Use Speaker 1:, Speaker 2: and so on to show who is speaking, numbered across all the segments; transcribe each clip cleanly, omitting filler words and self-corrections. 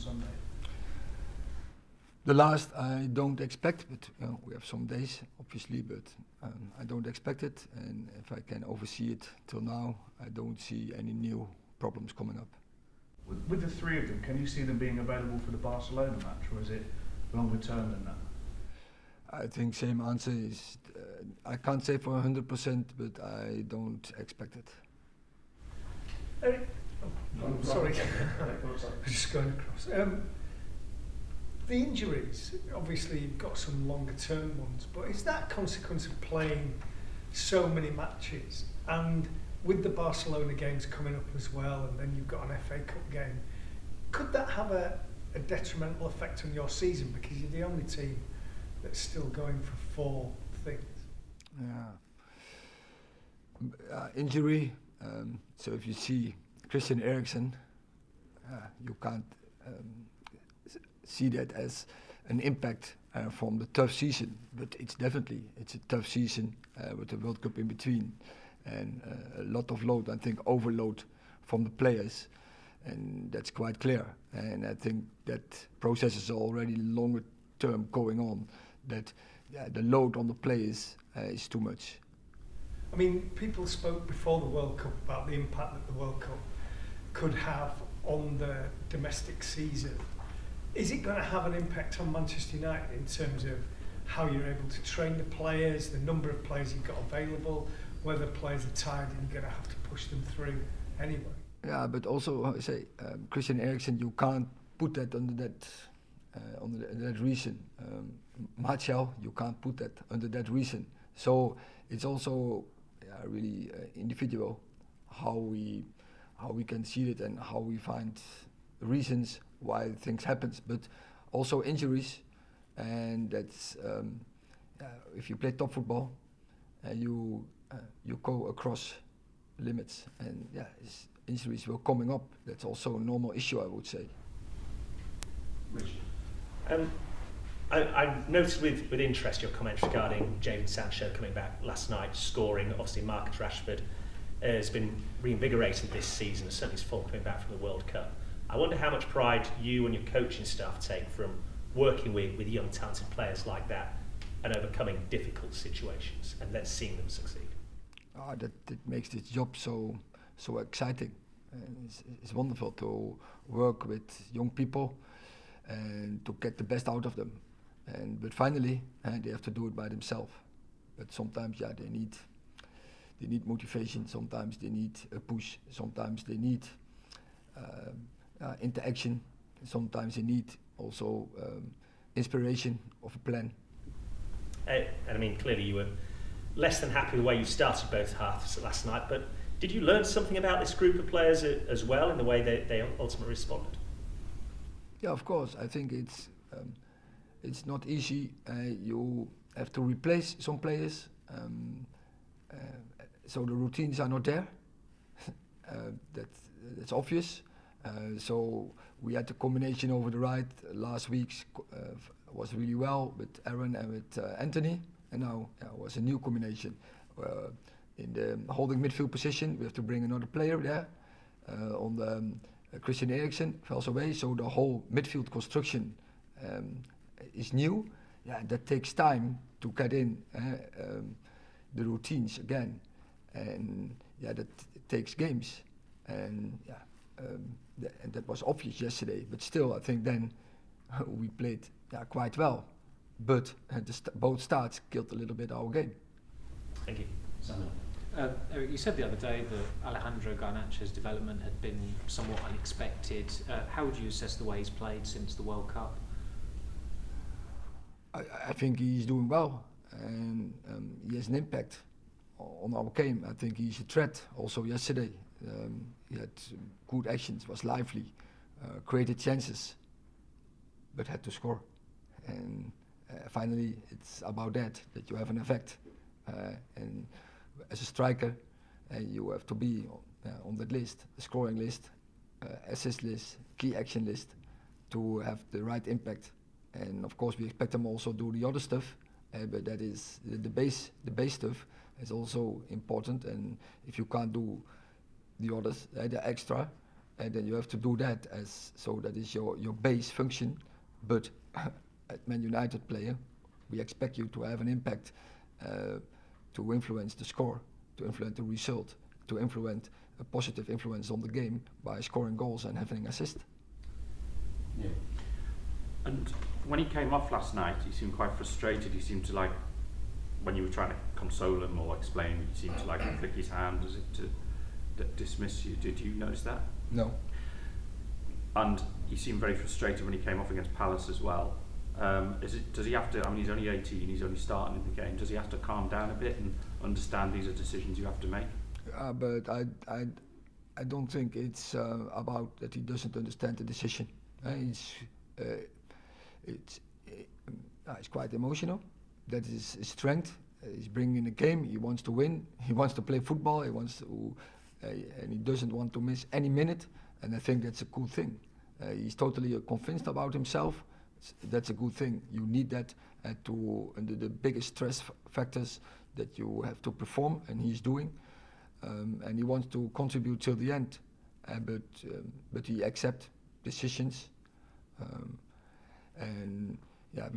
Speaker 1: Sunday?
Speaker 2: The last I don't expect, but we have some days, obviously, but I don't expect it. And if I can oversee it till now, I don't see any new problems coming up.
Speaker 1: With the three of them, can you see them being available for the Barcelona match, or is it longer term than that?
Speaker 2: I think same answer is, I can't say for 100%, but I don't expect it.
Speaker 3: Erik, sorry, just going across. The injuries, obviously you've got some longer term ones, but is that a consequence of playing so many matches? And with the Barcelona games coming up as well, and then you've got an FA Cup game, could that have a detrimental effect on your season, because you're the only team that's still going for 4 things?
Speaker 2: Yeah. Injury, so if you see Christian Eriksen, you can't see that as an impact from the tough season, but it's a tough season with the World Cup in between, and a lot of load, I think overload from the players, and that's quite clear. And I think that process is already longer term going on, that the load on the players is too much.
Speaker 3: I mean, people spoke before the World Cup about the impact that the World Cup could have on the domestic season. Is it going to have an impact on Manchester United in terms of how you're able to train the players, the number of players you've got available, whether players are tired and you're going to have to push them through anyway? Yeah,
Speaker 2: but also, I say, Christian Eriksen, you can't put that under that reason. Martial, you can't put that under that reason. So it's also really individual how we can see it and how we find reasons why things happen, but also injuries, and that's if you play top football, you go across limits, and injuries were coming up. That's also a normal issue, I would say.
Speaker 4: I noticed with interest your comments regarding Jadon Sancho coming back last night, scoring. Obviously, Marcus Rashford has been reinvigorated this season, certainly his form coming back from the World Cup. I wonder how much pride you and your coaching staff take from working with young talented players like that and overcoming difficult situations and then seeing them succeed.
Speaker 2: That makes this job so exciting. And it's wonderful to work with young people and to get the best out of them. But finally, they have to do it by themselves. But sometimes, they need motivation. Sometimes they need a push. Sometimes they need interaction. Sometimes they need also inspiration of a plan.
Speaker 4: And I mean, clearly you were less than happy with the way you started both halves last night, but did you learn something about this group of players as well in the way they ultimately responded?
Speaker 2: Yeah, of course. I think it's not easy. You have to replace some players, so the routines are not there. That's obvious. So we had the combination over the right last week was really well with Aaron and with Anthony, and now was a new combination. In the holding midfield position, we have to bring another player there. On the Christian Eriksen falls away, so the whole midfield construction is new. Yeah, that takes time to get in the routines again, and that takes games, and and that was obvious yesterday. But still, I think then we played quite well, but both starts killed a little bit our game.
Speaker 4: Thank you.
Speaker 5: Erik, you said the other day that Alejandro Garnacho's development had been somewhat unexpected. How would you assess the way he's played since the World Cup?
Speaker 2: I think he's doing well, and he has an impact on our game. I think he's a threat. Also yesterday, he had good actions, was lively, created chances, but had to score. And finally, it's about that you have an effect. And as a striker, you have to be on that list, the scoring list, assist list, key action list, to have the right impact. And of course, we expect them also do the other stuff, but that is the base stuff is also important. And if you can't do the others, the extra, and then you have to do that so that is your base function. But at Man United player, we expect you to have an impact, to influence the score, to influence the result, to influence a positive influence on the game by scoring goals and having assists.
Speaker 6: Yeah. And when he came off last night, he seemed quite frustrated. He seemed to, like, when you were trying to console him or explain, he seemed to like flick his hand as if to dismiss you. Did you notice that?
Speaker 2: No.
Speaker 6: And he seemed very frustrated when he came off against Palace as well. Does he have to, I mean, he's only 18, he's only starting in the game, does he have to calm down a bit and understand these are decisions you have to make?
Speaker 2: But I don't think it's about that he doesn't understand the decision. It's quite emotional. That is his strength. He's bringing the game. He wants to win. He wants to play football. He wants to, and he doesn't want to miss any minute. And I think that's a cool thing. He's totally convinced about himself. That's a good thing. You need that under the biggest stress factors that you have to perform, and he's doing. And he wants to contribute till the end, but he accepts decisions. And yeah,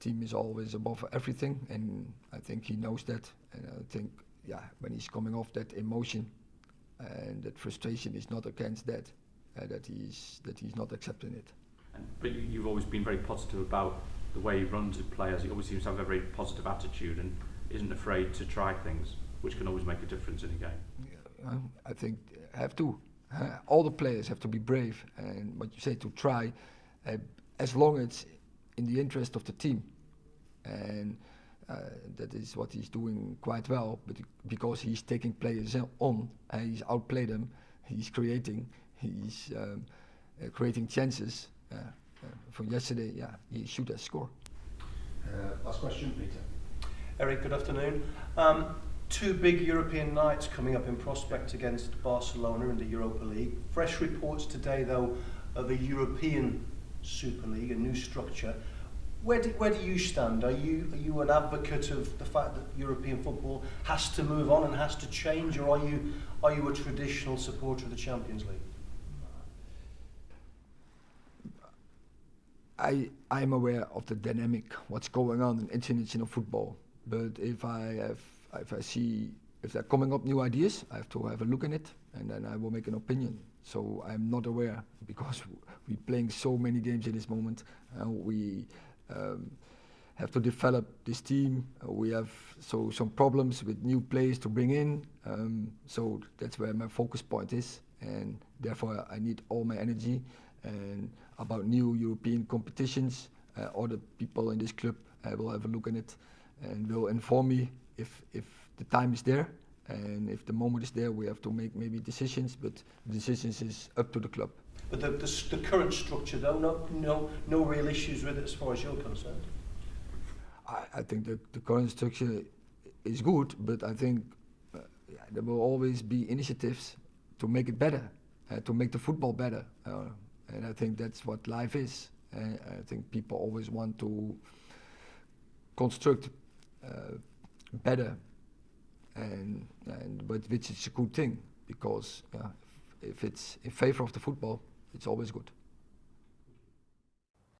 Speaker 2: team is always above everything, and I think he knows that. And I think, yeah, when he's coming off that emotion and that frustration is not against that, that he's not accepting it.
Speaker 6: But you've always been very positive about the way he runs with players. He always seems to have a very positive attitude and isn't afraid to try things, which can always make a difference in a game.
Speaker 2: Yeah, I think have to. All the players have to be brave, and what you say, to try, as long as it's in the interest of the team, and that is what he's doing quite well. But because he's taking players on, he's outplayed them. He's creating chances. From yesterday, yeah, he should have scored.
Speaker 7: Last question, Peter.
Speaker 8: Erik, good afternoon. Two big European nights coming up in prospect against Barcelona in the Europa League. Fresh reports today, though, of a European Super League, a new structure. Where do you stand? Are you an advocate of the fact that European football has to move on and has to change, or are you a traditional supporter of the Champions League?
Speaker 2: I'm aware of the dynamic, what's going on in international football. But if I see if they're coming up new ideas, I have to have a look in it, and then I will make an opinion. So I'm not aware, because we're playing so many games in this moment. We have to develop this team. We have some problems with new players to bring in. So that's where my focus point is, and therefore I need all my energy. And about new European competitions, other people in this club will have a look in it and will inform me if the time is there, and if the moment is there, we have to make maybe decisions. But decisions is up to the club.
Speaker 8: But the current structure, though, no real issues with it as far as you're concerned.
Speaker 2: I think the current structure is good, but I think there will always be initiatives to make it better, to make the football better. And I think that's what life is. I think people always want to construct better, but which is a good thing, because if it's in favor of the football, it's always good.